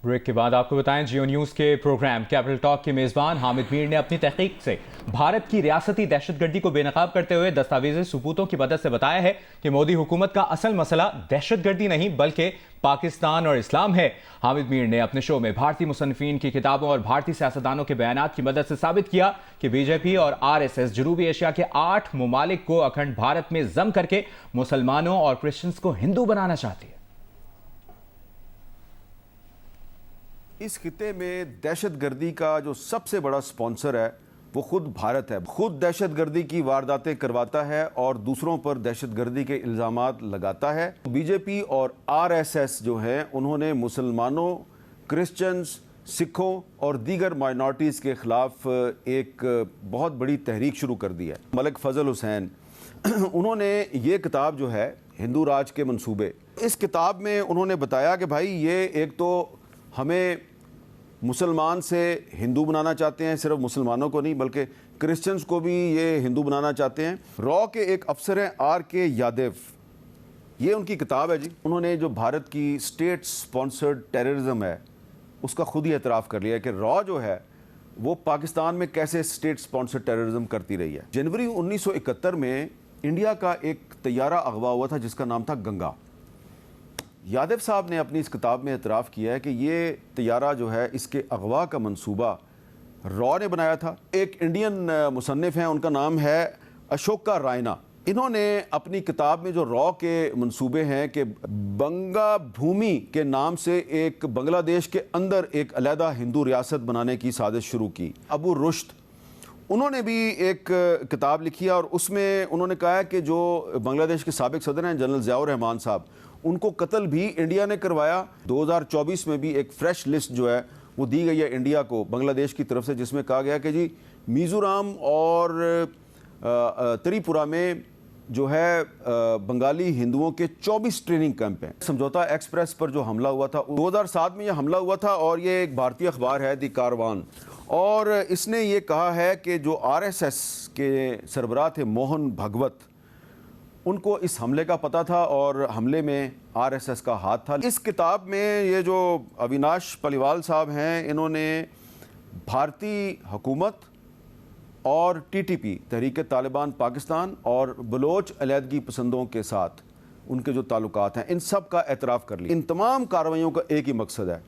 Break के बाद आपको बताएं, जियो न्यूज के प्रोग्राम कैपिटल टॉक के मेजबान हामिद मीर ने अपनी तहकीक से भारत की रियासती दहशतगर्दी को बेनकाब करते हुए दस्तावेजी सबूतों की मदद से बताया है कि मोदी हुकूमत का असल मसला दहशतगर्दी नहीं बल्कि पाकिस्तान और इस्लाम है। हामिद मीर ने अपने शो में भारतीय मुसन्निफीन की किताबों और भारतीय सियासतदानों के बयानात की मदद से साबित किया कि बीजेपी और आरएसएस जनूबी एशिया के 8 ममालिक को अखंड भारत में जम करके मुसलमानों और क्रिश्चियंस को हिंदू बनाना चाहती है। इस खिते में दहशतगर्दी का जो सबसे बड़ा स्पॉन्सर है वो खुद भारत है। खुद दहशतगर्दी की वारदातें करवाता है और दूसरों पर दहशतगर्दी के इल्ज़ामात लगाता है। बीजेपी और आरएसएस जो हैं उन्होंने मुसलमानों, क्रिश्चियंस, सिखों और दीगर माइनॉरिटीज़ के ख़िलाफ़ एक बहुत बड़ी तहरीक शुरू कर दी है। मलिक फ़ज़ल हुसैन उन्होंने ये किताब जो है हिंदू राज के मंसूबे, इस किताब में उन्होंने बताया कि भाई ये एक तो हमें मुसलमान से हिंदू बनाना चाहते हैं, सिर्फ मुसलमानों को नहीं बल्कि क्रिश्चियंस को भी ये हिंदू बनाना चाहते हैं। रॉ के एक अफसर हैं आर.के. यादव, ये उनकी किताब है जी। उन्होंने जो भारत की स्टेट स्पॉन्सर्ड टेररिज्म है उसका खुद ही एतराफ़ कर लिया है कि रॉ जो है वो पाकिस्तान में कैसे स्टेट स्पॉन्सर्ड टेररिज्म करती रही है। जनवरी 1971 में इंडिया का एक तैयारा अगवा हुआ था जिसका नाम था गंगा। यादव साहब ने अपनी इस किताब में एतराफ़ किया है कि ये तैयारा जो है इसके अगवा का मंसूबा रॉ ने बनाया था। एक इंडियन मुसन्निफ़ हैं, उनका नाम है अशोका रायना। इन्होंने अपनी किताब में जो रॉ के मंसूबे हैं कि बंगा भूमि के नाम से एक बांग्लादेश के अंदर एक अलहदा हिंदू रियासत बनाने की साजिश शुरू की। अबू रुश्द उन्होंने भी एक किताब लिखी है और उसमें उन्होंने कहा है कि जो बांग्लादेश के साबिक सदर हैं जनरल ज़ियाउर रहमान साहब, उनको कत्ल भी इंडिया ने करवाया। 2024 में भी एक फ्रेश लिस्ट जो है वो दी गई है इंडिया को बांग्लादेश की तरफ से, जिसमें कहा गया कि जी मिज़ोरम और त्रिपुरा में जो है बंगाली हिंदुओं के 24 ट्रेनिंग कैंप हैं। समझौता एक्सप्रेस पर जो हमला हुआ था 2007 में, यह हमला हुआ था और ये एक भारतीय अखबार है दी कारवान, और इसने ये कहा है कि जो आरएसएस के सरबराह थे मोहन भागवत, उनको इस हमले का पता था और हमले में आरएसएस का हाथ था। इस किताब में ये जो अविनाश पलिवाल साहब हैं, इन्होंने भारतीय हुकूमत और टीटीपी तहरीक तालिबान पाकिस्तान और बलोच अलहदगी पसंदों के साथ उनके जो ताल्लुकात हैं इन सब का एतराफ़ कर लिया। इन तमाम कार्रवाइयों का एक ही मकसद है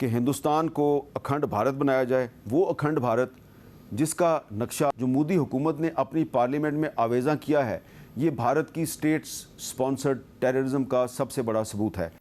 कि हिंदुस्तान को अखंड भारत बनाया जाए, वो अखंड भारत जिसका नक्शा जो मोदी हुकूमत ने अपनी पार्लियामेंट में आवेज़ा किया है, ये भारत की स्टेट्स स्पॉन्सर्ड टेररिज्म का सबसे बड़ा सबूत है।